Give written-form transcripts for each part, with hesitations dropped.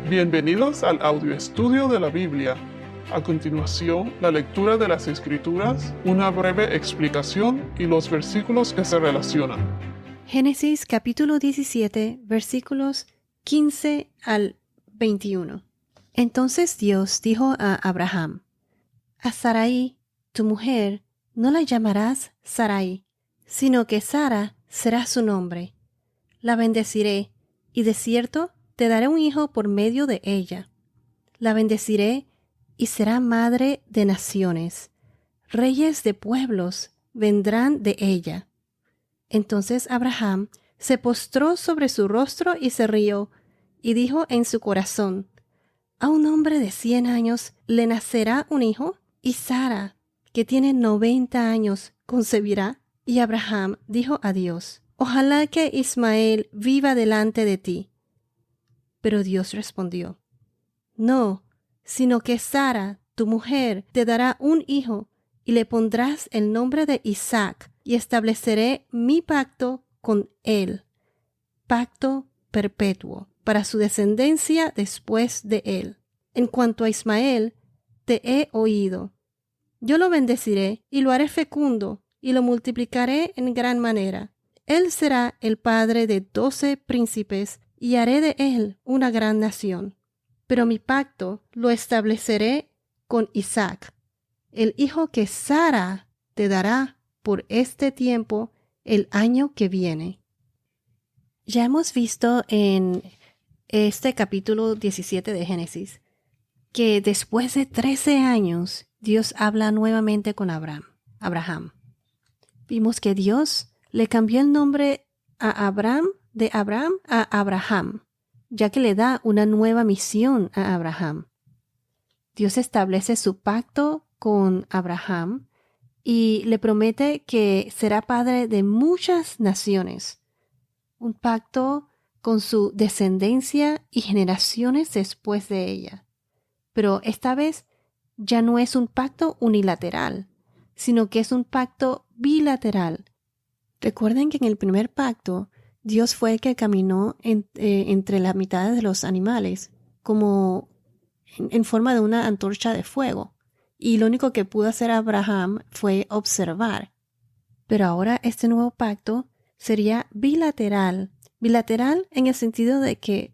Bienvenidos al audio estudio de la Biblia. A continuación, la lectura de las Escrituras, una breve explicación y los versículos que se relacionan. Génesis capítulo 17, versículos 15 al 21. Entonces Dios dijo a Abraham: A Sarai, tu mujer, no la llamarás Sarai, sino que Sara será su nombre. La bendeciré, y de cierto te daré un hijo por medio de ella. La bendeciré, y será madre de naciones. Reyes de pueblos vendrán de ella. Entonces Abraham se postró sobre su rostro y se rió, y dijo en su corazón: ¿A un hombre de 100 años le nacerá un hijo? ¿Y Sara, que tiene 90 años, concebirá? Y Abraham dijo a Dios: Ojalá que Ismael viva delante de ti. Pero Dios respondió: No, sino que Sara, tu mujer, te dará un hijo, y le pondrás el nombre de Isaac, y estableceré mi pacto con él, pacto perpetuo, para su descendencia después de él. En cuanto a Ismael, te he oído. Yo lo bendeciré, y lo haré fecundo, y lo multiplicaré en gran manera. Él será el padre de 12 príncipes, y haré de él una gran nación. Pero mi pacto lo estableceré con Isaac, el hijo que Sara te dará por este tiempo el año que viene. Ya hemos visto en este capítulo 17 de Génesis que después de 13 años Dios habla nuevamente con Abraham. Vimos que Dios le cambió el nombre de Abraham a Abraham, ya que le da una nueva misión a Abraham. Dios establece su pacto con Abraham y le promete que será padre de muchas naciones. Un pacto con su descendencia y generaciones después de ella. Pero esta vez ya no es un pacto unilateral, sino que es un pacto bilateral. Recuerden que en el primer pacto, Dios fue el que caminó entre las mitades de los animales, como en forma de una antorcha de fuego. Y lo único que pudo hacer Abraham fue observar. Pero ahora este nuevo pacto sería bilateral. Bilateral en el sentido de que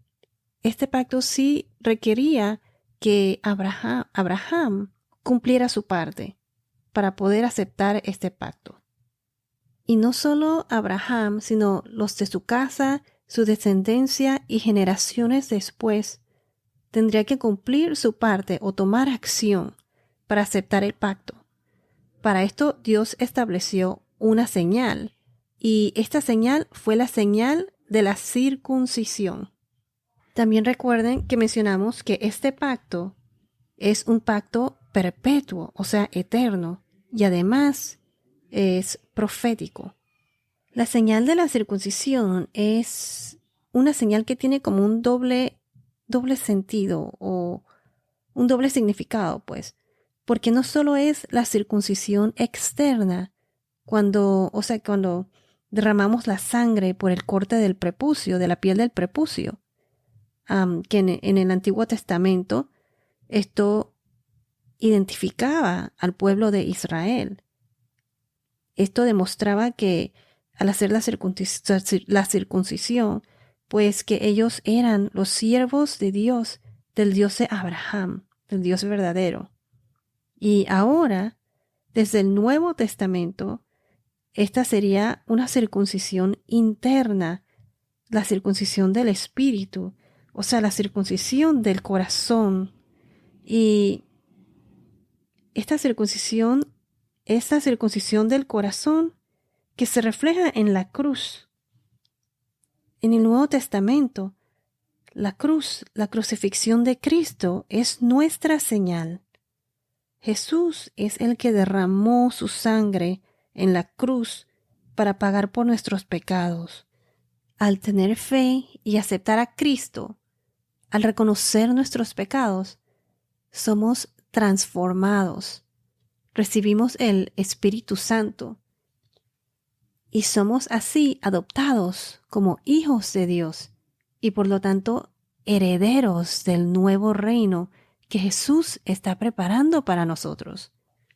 este pacto sí requería que Abraham cumpliera su parte para poder aceptar este pacto. Y no solo Abraham, sino los de su casa, su descendencia y generaciones después tendría que cumplir su parte o tomar acción para aceptar el pacto. Para esto Dios estableció una señal, y esta señal fue la señal de la circuncisión. También recuerden que mencionamos que este pacto es un pacto perpetuo, o sea, eterno, y además es profético. La señal de la circuncisión es una señal que tiene como un doble sentido o un doble significado, pues, porque no solo es la circuncisión externa, cuando derramamos la sangre por el corte del prepucio, de la piel del prepucio, que en el Antiguo Testamento esto identificaba al pueblo de Israel. Esto demostraba que al hacer la circuncisión, pues que ellos eran los siervos de Dios, del Dios de Abraham, del Dios verdadero. Y ahora, desde el Nuevo Testamento, esta sería una circuncisión interna, la circuncisión del espíritu, o sea, la circuncisión del corazón. Y esta circuncisión del corazón que se refleja en la cruz. En el Nuevo Testamento, la cruz, la crucifixión de Cristo es nuestra señal. Jesús es el que derramó su sangre en la cruz para pagar por nuestros pecados. Al tener fe y aceptar a Cristo, al reconocer nuestros pecados, somos transformados. Recibimos el Espíritu Santo y somos así adoptados como hijos de Dios, y por lo tanto herederos del nuevo reino que Jesús está preparando para nosotros.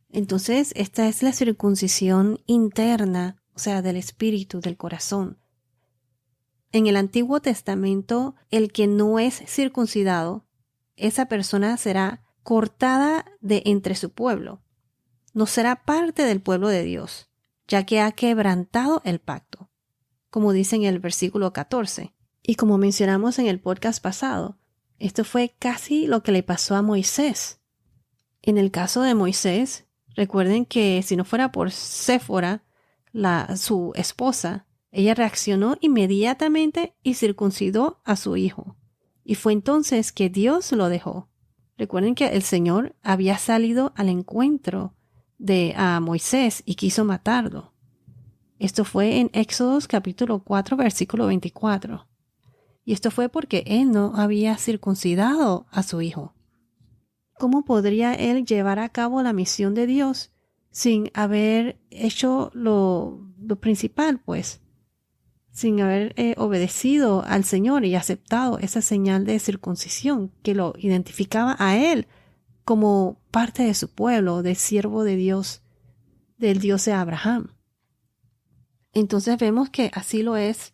Entonces, esta es la circuncisión interna, o sea, del espíritu, del corazón. En el Antiguo Testamento, el que no es circuncidado, esa persona será cortada de entre su pueblo. No será parte del pueblo de Dios, ya que ha quebrantado el pacto, como dice en el versículo 14. Y como mencionamos en el podcast pasado, esto fue casi lo que le pasó a Moisés. En el caso de Moisés, recuerden que si no fuera por Séfora, su esposa, ella reaccionó inmediatamente y circuncidó a su hijo. Y fue entonces que Dios lo dejó. Recuerden que el Señor había salido al encuentro de Moisés y quiso matarlo. Esto fue en Éxodo capítulo 4, versículo 24. Y esto fue porque él no había circuncidado a su hijo. ¿Cómo podría él llevar a cabo la misión de Dios sin haber hecho lo principal, pues? Sin haber obedecido al Señor y aceptado esa señal de circuncisión que lo identificaba a él como parte de su pueblo, de siervo de Dios, del Dios de Abraham. Entonces vemos que así lo es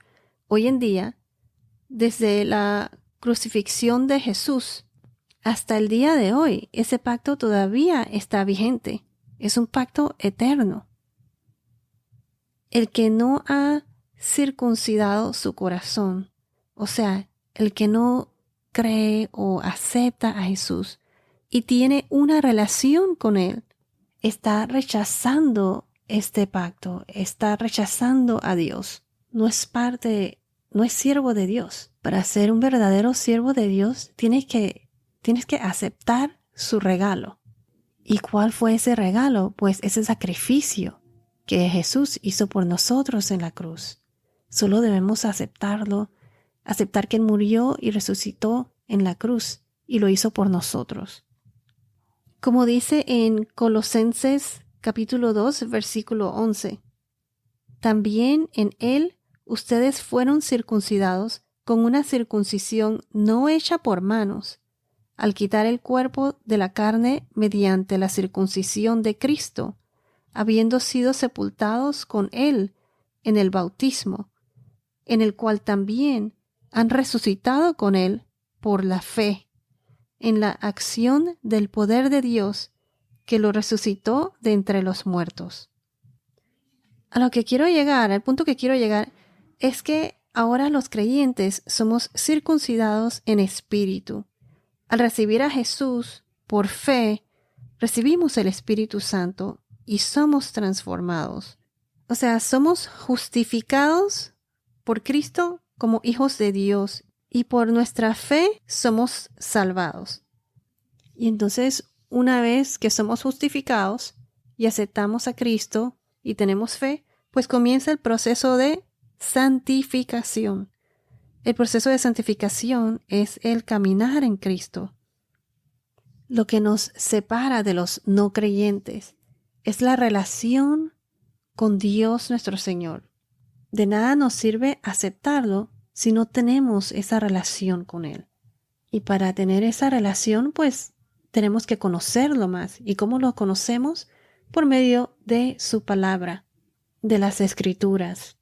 hoy en día, desde la crucifixión de Jesús hasta el día de hoy. Ese pacto todavía está vigente. Es un pacto eterno. El que no ha circuncidado su corazón, o sea, el que no cree o acepta a Jesús y tiene una relación con Él, está rechazando este pacto, está rechazando a Dios. No es siervo de Dios. Para ser un verdadero siervo de Dios, tienes que aceptar su regalo. ¿Y cuál fue ese regalo? Pues ese sacrificio que Jesús hizo por nosotros en la cruz. Solo debemos aceptarlo, aceptar que Él murió y resucitó en la cruz y lo hizo por nosotros. Como dice en Colosenses capítulo 2, versículo 11, también en Él ustedes fueron circuncidados con una circuncisión no hecha por manos, al quitar el cuerpo de la carne mediante la circuncisión de Cristo, habiendo sido sepultados con Él en el bautismo, en el cual también han resucitado con Él por la fe, en la acción del poder de Dios que lo resucitó de entre los muertos. Al punto que quiero llegar, es que ahora los creyentes somos circuncidados en espíritu. Al recibir a Jesús por fe, recibimos el Espíritu Santo y somos transformados. O sea, somos justificados por Cristo como hijos de Dios y por nuestra fe somos salvados. Y entonces, una vez que somos justificados y aceptamos a Cristo y tenemos fe, pues comienza el proceso de santificación. El proceso de santificación es el caminar en Cristo. Lo que nos separa de los no creyentes es la relación con Dios nuestro Señor. De nada nos sirve aceptarlo si no tenemos esa relación con Él. Y para tener esa relación, pues tenemos que conocerlo más. ¿Y cómo lo conocemos? Por medio de su palabra, de las Escrituras.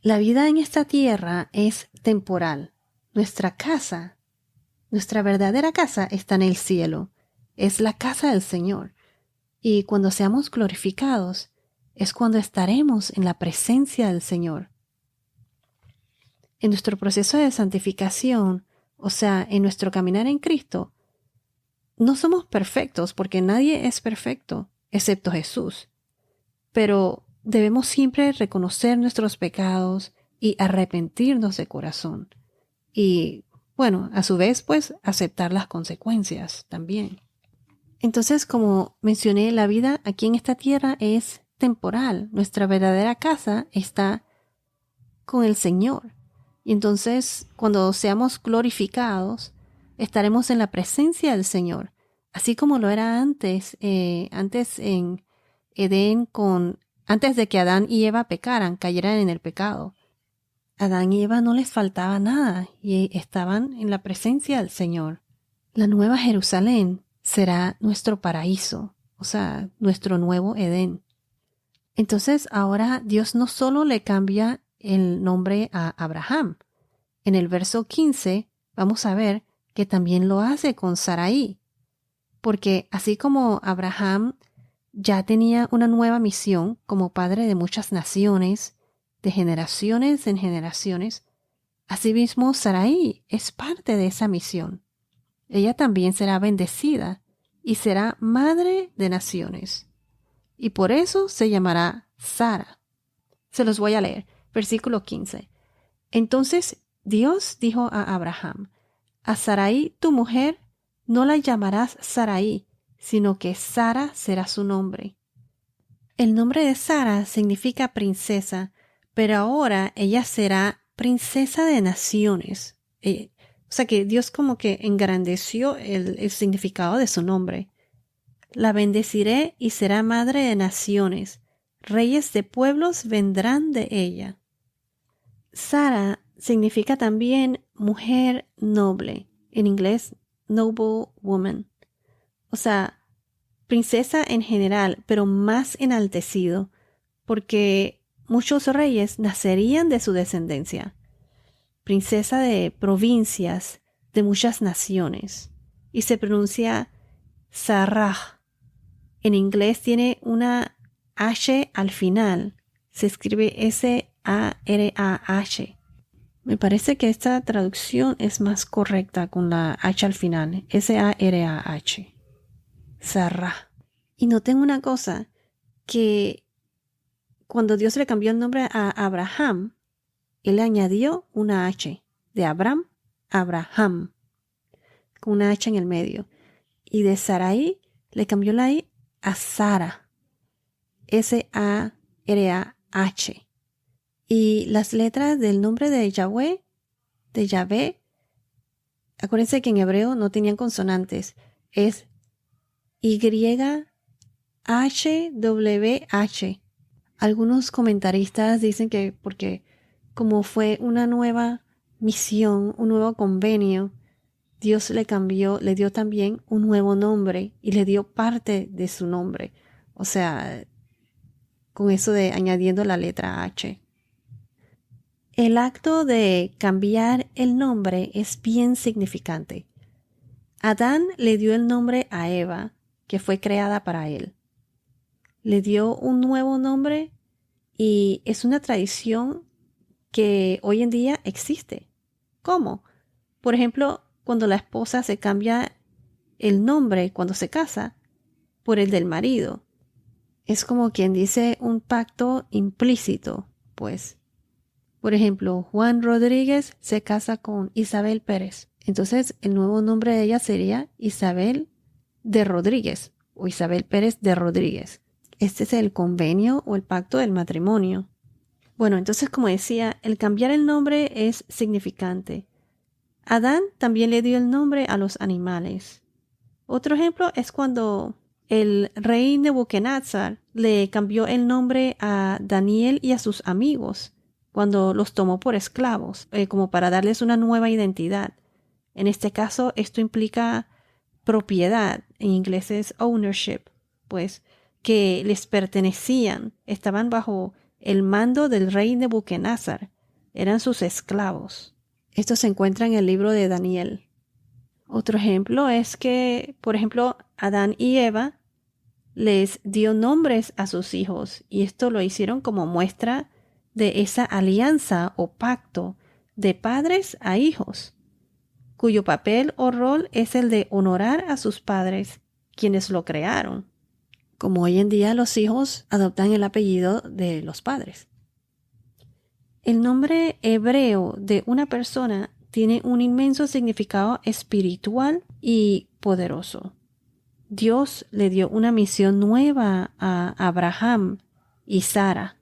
La vida en esta tierra es temporal. Nuestra casa, nuestra verdadera casa está en el cielo. Es la casa del Señor. Y cuando seamos glorificados, es cuando estaremos en la presencia del Señor. En nuestro proceso de santificación, o sea, en nuestro caminar en Cristo, no somos perfectos porque nadie es perfecto, excepto Jesús. Pero debemos siempre reconocer nuestros pecados y arrepentirnos de corazón. Y, bueno, a su vez, pues, aceptar las consecuencias también. Entonces, como mencioné, la vida aquí en esta tierra es temporal. Nuestra verdadera casa está con el Señor. Y entonces, cuando seamos glorificados, estaremos en la presencia del Señor, así como lo era antes en Edén, antes de que Adán y Eva cayeran en el pecado. Adán y Eva no les faltaba nada y estaban en la presencia del Señor. La nueva Jerusalén será nuestro paraíso, o sea, nuestro nuevo Edén. Entonces ahora Dios no solo le cambia el nombre a Abraham. En el verso 15 vamos a ver que también lo hace con Sarai, porque así como Abraham ya tenía una nueva misión como padre de muchas naciones, de generaciones en generaciones, asimismo Sarai es parte de esa misión. Ella también será bendecida y será madre de naciones. Y por eso se llamará Sara. Se los voy a leer. Versículo 15. Entonces Dios dijo a Abraham, a Sarai tu mujer no la llamarás Sarai, sino que Sara será su nombre. El nombre de Sara significa princesa, pero ahora ella será princesa de naciones. O sea que Dios como que engrandeció el significado de su nombre. La bendeciré y será madre de naciones. Reyes de pueblos vendrán de ella. Sara significa también mujer noble. En inglés, noble woman. O sea, princesa en general, pero más enaltecido, porque muchos reyes nacerían de su descendencia. Princesa de provincias, de muchas naciones. Y se pronuncia Sarah. En inglés tiene una H al final. Se escribe S-A-R-A-H. Me parece que esta traducción es más correcta con la H al final. S-A-R-A-H. Sarah. Y noten una cosa, que cuando Dios le cambió el nombre a Abraham, Él le añadió una H. De Abraham, Abraham. Con una H en el medio. Y de Sarai le cambió la I a Sara. S-A-R-A-H. Y las letras del nombre de Yahweh, acuérdense que en hebreo no tenían consonantes. Es Y-H-W-H. Algunos comentaristas dicen que porque como fue una nueva misión, un nuevo convenio, Dios le dio también un nuevo nombre y le dio parte de su nombre. O sea, con eso de añadiendo la letra H. El acto de cambiar el nombre es bien significante. Adán le dio el nombre a Eva, que fue creada para él. Le dio un nuevo nombre y es una tradición que hoy en día existe. ¿Cómo? Por ejemplo, cuando la esposa se cambia el nombre cuando se casa por el del marido. Es como quien dice un pacto implícito, pues. Por ejemplo, Juan Rodríguez se casa con Isabel Pérez. Entonces, el nuevo nombre de ella sería Isabel de Rodríguez o Isabel Pérez de Rodríguez. Este es el convenio o el pacto del matrimonio. Bueno, entonces, como decía, el cambiar el nombre es significante. Adán también le dio el nombre a los animales. Otro ejemplo es cuando el rey Nebuchadnezzar le cambió el nombre a Daniel y a sus amigos cuando los tomó por esclavos, como para darles una nueva identidad. En este caso, esto implica propiedad, en inglés es ownership, pues, que les pertenecían, estaban bajo el mando del rey Nebuchadnezzar, eran sus esclavos. Esto se encuentra en el libro de Daniel. Otro ejemplo es que, por ejemplo, Adán y Eva les dio nombres a sus hijos y esto lo hicieron como muestra de esa alianza o pacto de padres a hijos, cuyo papel o rol es el de honorar a sus padres, quienes lo crearon, como hoy en día los hijos adoptan el apellido de los padres. El nombre hebreo de una persona tiene un inmenso significado espiritual y poderoso. Dios le dio una misión nueva a Abraham y Sarah.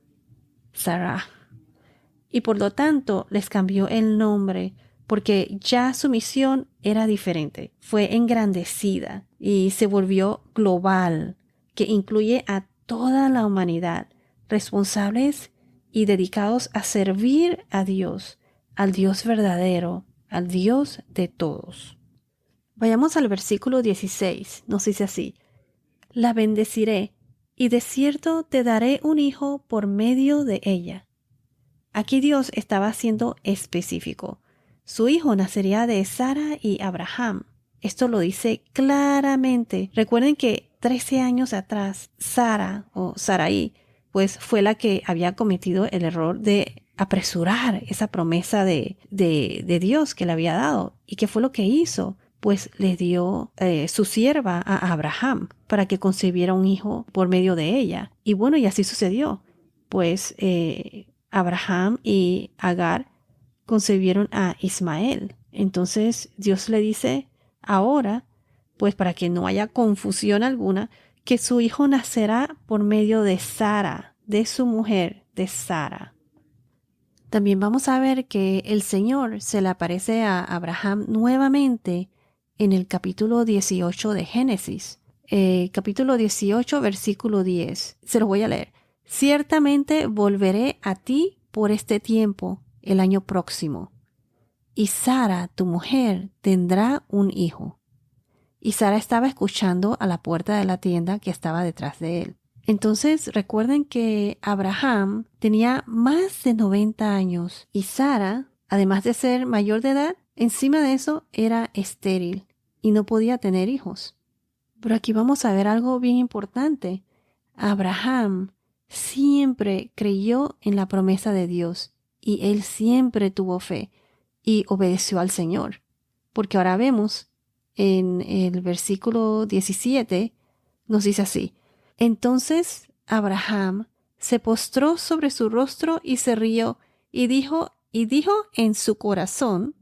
Y por lo tanto les cambió el nombre porque ya su misión era diferente. Fue engrandecida y se volvió global, que incluye a toda la humanidad, responsables y dedicados a servir a Dios, al Dios verdadero, al Dios de todos. Vayamos al versículo 16. Nos dice así: la bendeciré, y de cierto te daré un hijo por medio de ella. Aquí Dios estaba siendo específico. Su hijo nacería de Sara y Abraham. Esto lo dice claramente. Recuerden que 13 años atrás, Sara o Sarai, pues fue la que había cometido el error de apresurar esa promesa de Dios que le había dado. ¿Y qué fue lo que hizo? Pues le dio su sierva a Abraham para que concibiera un hijo por medio de ella. Y bueno, y así sucedió. Pues Abraham y Agar concebieron a Ismael. Entonces Dios le dice ahora, pues para que no haya confusión alguna, que su hijo nacerá por medio de Sara, de su mujer, de Sara. También vamos a ver que el Señor se le aparece a Abraham nuevamente en el capítulo 18 de Génesis. Capítulo 18, versículo 10. Se los voy a leer. Ciertamente volveré a ti por este tiempo, el año próximo, y Sara, tu mujer, tendrá un hijo. Y Sara estaba escuchando a la puerta de la tienda que estaba detrás de él. Entonces recuerden que Abraham tenía más de 90 años y Sara, además de ser mayor de edad, encima de eso era estéril y no podía tener hijos. Pero aquí vamos a ver algo bien importante. Abraham siempre creyó en la promesa de Dios y él siempre tuvo fe y obedeció al Señor. Porque ahora vemos en el versículo 17, nos dice así: entonces Abraham se postró sobre su rostro y se rió y dijo en su corazón: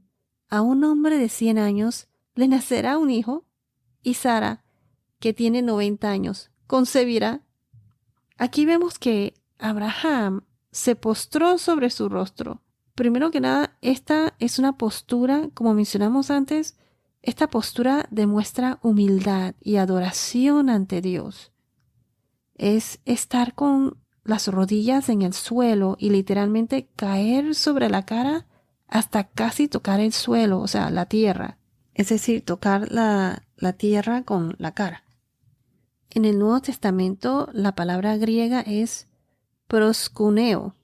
a un hombre de 100 años le nacerá un hijo, y Sara, que tiene 90 años, concebirá. Aquí vemos que Abraham se postró sobre su rostro. Primero que nada, esta es una postura, como mencionamos antes, esta postura demuestra humildad y adoración ante Dios. Es estar con las rodillas en el suelo y literalmente caer sobre la cara hasta casi tocar el suelo, o sea, la tierra. Es decir, tocar la tierra con la cara. En el Nuevo Testamento, la palabra griega es proskuneo.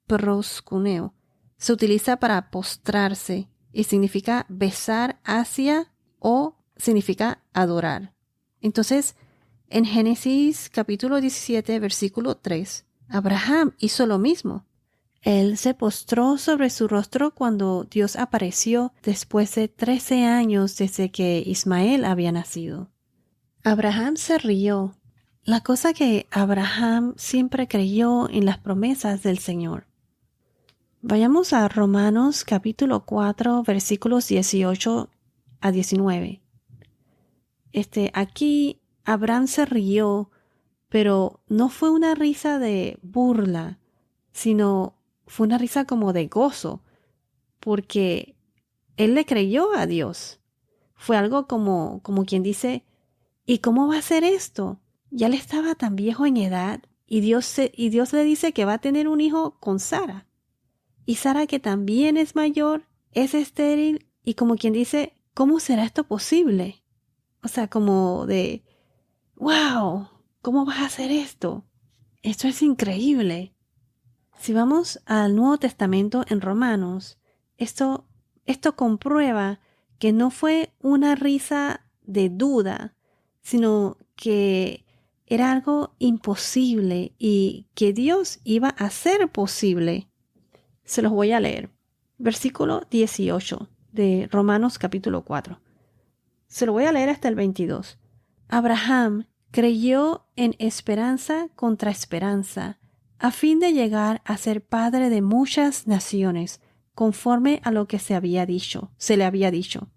Proskuneo. Se utiliza para postrarse y significa besar hacia o significa adorar. Entonces, en Génesis capítulo 17, versículo 3, Abraham hizo lo mismo. Él se postró sobre su rostro cuando Dios apareció después de 13 años desde que Ismael había nacido. Abraham se rió. La cosa que Abraham siempre creyó en las promesas del Señor. Vayamos a Romanos capítulo 4, versículos 18 a 19. Aquí Abraham se rió, pero no fue una risa de burla, sino fue una risa como de gozo, porque él le creyó a Dios. Fue algo como quien dice: ¿y cómo va a ser esto? Ya él estaba tan viejo en edad y Dios le dice que va a tener un hijo con Sara. Y Sara, que también es mayor, es estéril, y como quien dice, ¿cómo será esto posible? O sea, como de, wow, ¿cómo vas a hacer esto? Esto es increíble. Si vamos al Nuevo Testamento en Romanos, esto comprueba que no fue una risa de duda, sino que era algo imposible y que Dios iba a hacer posible. Se los voy a leer. Versículo 18 de Romanos capítulo 4. Se lo voy a leer hasta el 22. Abraham creyó en esperanza contra esperanza, a fin de llegar a ser padre de muchas naciones, conforme a lo que se le había dicho.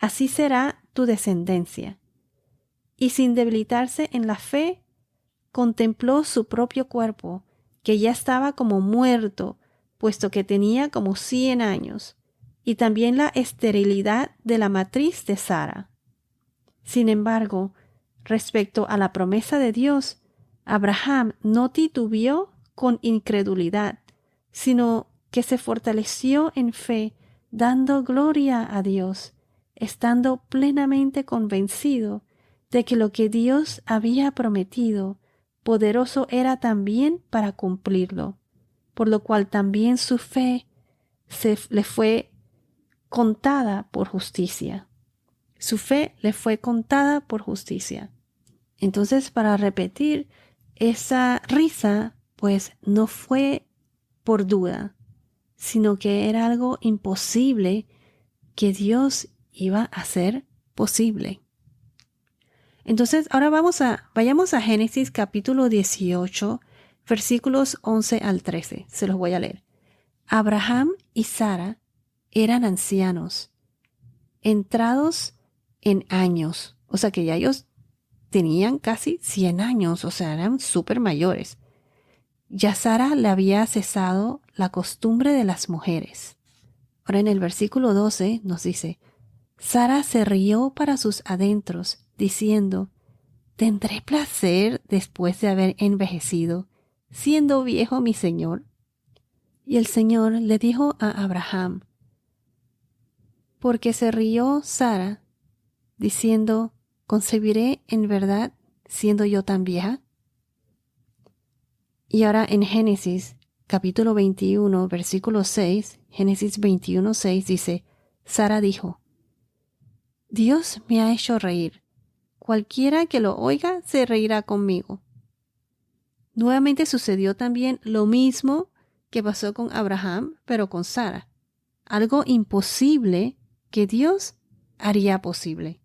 Así será tu descendencia. Y sin debilitarse en la fe, contempló su propio cuerpo, que ya estaba como muerto, puesto que tenía como 100 años, y también la esterilidad de la matriz de Sara. Sin embargo, respecto a la promesa de Dios, Abraham no titubeó con incredulidad, sino que se fortaleció en fe, dando gloria a Dios, estando plenamente convencido de que lo que Dios había prometido, poderoso era también para cumplirlo, por lo cual también su fe le fue contada por justicia. Su fe le fue contada por justicia. Entonces, para repetir, esa risa, pues, no fue por duda, sino que era algo imposible que Dios iba a hacer posible. Entonces, ahora vayamos a Génesis capítulo 18, versículos 11 al 13. Se los voy a leer. Abraham y Sara eran ancianos, entrados en años, o sea que ya ellos tenían casi 100 años, o sea, eran súper mayores. Ya Sara le había cesado la costumbre de las mujeres. Ahora en el versículo 12 nos dice, Sara se rió para sus adentros, diciendo, ¿tendré placer después de haber envejecido, siendo viejo mi señor? Y el Señor le dijo a Abraham, porque se rió Sara, diciendo, ¿concebiré en verdad siendo yo tan vieja? Y ahora en Génesis, capítulo 21, versículo 6, Génesis 21, 6 dice, Sara dijo, Dios me ha hecho reír. Cualquiera que lo oiga se reirá conmigo. Nuevamente sucedió también lo mismo que pasó con Abraham, pero con Sara. Algo imposible que Dios haría posible.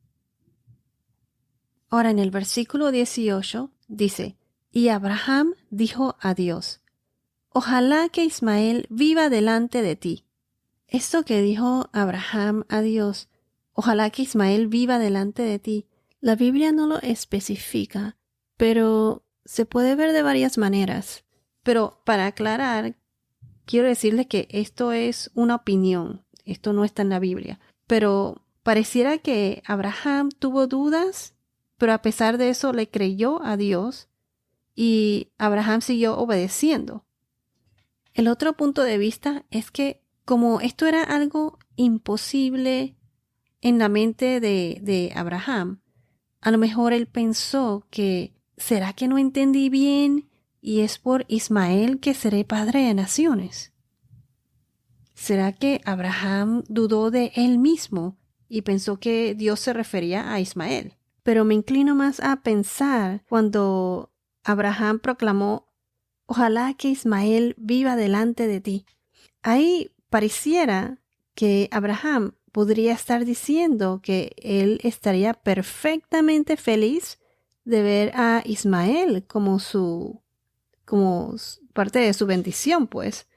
Ahora en el versículo 18 dice, y Abraham dijo a Dios, ojalá que Ismael viva delante de ti. Esto que dijo Abraham a Dios, ojalá que Ismael viva delante de ti, la Biblia no lo especifica, pero se puede ver de varias maneras. Pero para aclarar, quiero decirles que esto es una opinión, esto no está en la Biblia, pero pareciera que Abraham tuvo dudas, pero a pesar de eso le creyó a Dios y Abraham siguió obedeciendo. El otro punto de vista es que como esto era algo imposible en la mente de Abraham, a lo mejor él pensó que ¿será que no entendí bien y es por Ismael que seré padre de naciones? ¿Será que Abraham dudó de él mismo y pensó que Dios se refería a Ismael? Pero me inclino más a pensar cuando Abraham proclamó, ojalá que Ismael viva delante de ti. Ahí pareciera que Abraham podría estar diciendo que él estaría perfectamente feliz de ver a Ismael como parte de su bendición, pues,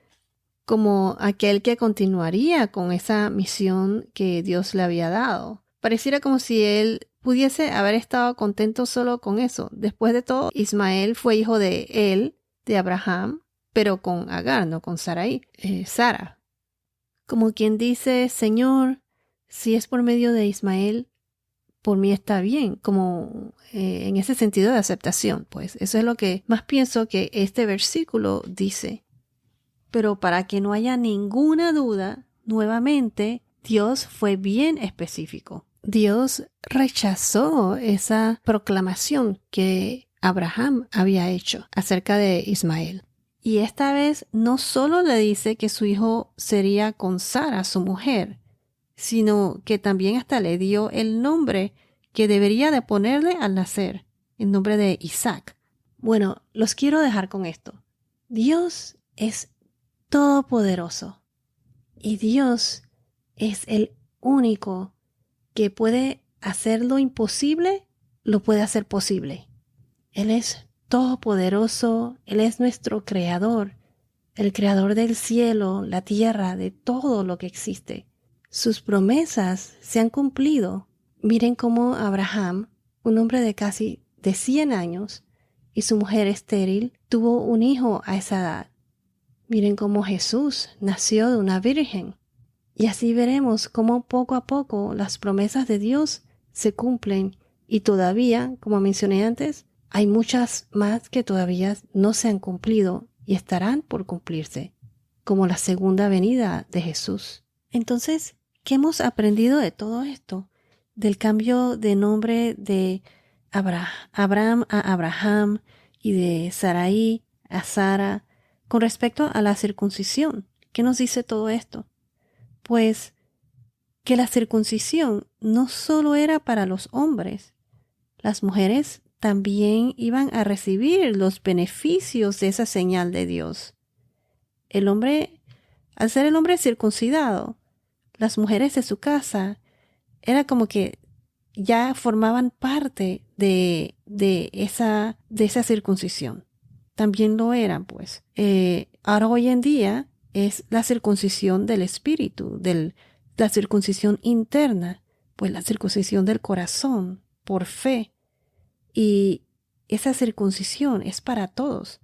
como aquel que continuaría con esa misión que Dios le había dado. Pareciera como si él pudiese haber estado contento solo con eso. Después de todo, Ismael fue hijo de él, de Abraham, pero con Agar, no con Sara. Como quien dice, Señor, si es por medio de Ismael, por mí está bien, como en ese sentido de aceptación, pues eso es lo que más pienso que este versículo dice. Pero para que no haya ninguna duda, nuevamente, Dios fue bien específico. Dios rechazó esa proclamación que Abraham había hecho acerca de Ismael. Y esta vez no solo le dice que su hijo sería con Sara, su mujer, sino que también hasta le dio el nombre que debería de ponerle al nacer, el nombre de Isaac. Bueno, los quiero dejar con esto. Dios es todopoderoso y Dios es el único que puede hacer lo imposible, lo puede hacer posible. Él es todopoderoso, Él es nuestro creador, el creador del cielo, la tierra, de todo lo que existe. Sus promesas se han cumplido. Miren cómo Abraham, un hombre de casi 100 años, y su mujer estéril, tuvo un hijo a esa edad. Miren cómo Jesús nació de una virgen. Y así veremos cómo poco a poco las promesas de Dios se cumplen y todavía, como mencioné antes, hay muchas más que todavía no se han cumplido y estarán por cumplirse, como la segunda venida de Jesús. Entonces, ¿qué hemos aprendido de todo esto? Del cambio de nombre de Abraham a Abraham y de Sarai a Sara con respecto a la circuncisión. ¿Qué nos dice todo esto? Pues que la circuncisión no solo era para los hombres, las mujeres también iban a recibir los beneficios de esa señal de Dios. El hombre, al ser el hombre circuncidado, las mujeres de su casa, era como que ya formaban parte de esa circuncisión. También lo eran, pues. Ahora hoy en día es la circuncisión del espíritu, la circuncisión interna, pues la circuncisión del corazón, por fe. Y esa circuncisión es para todos,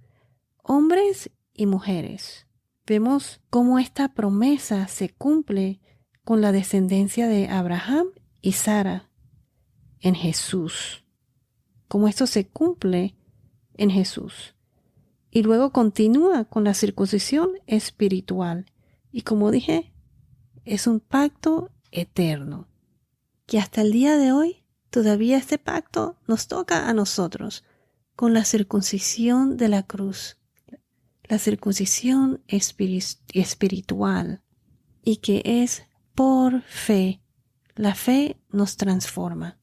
hombres y mujeres. Vemos cómo esta promesa se cumple con la descendencia de Abraham y Sara en Jesús. Cómo esto se cumple en Jesús. Y luego continúa con la circuncisión espiritual. Y como dije, es un pacto eterno. Que hasta el día de hoy, todavía este pacto nos toca a nosotros con la circuncisión de la cruz. La circuncisión espiritual. Y que es por fe. La fe nos transforma.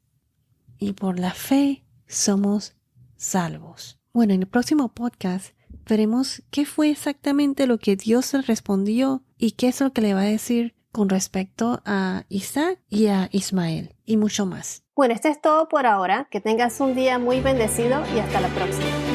Y por la fe somos salvos. Bueno, en el próximo podcast veremos qué fue exactamente lo que Dios le respondió y qué es lo que le va a decir con respecto a Isaac y a Ismael y mucho más. Bueno, esto es todo por ahora. Que tengas un día muy bendecido y hasta la próxima.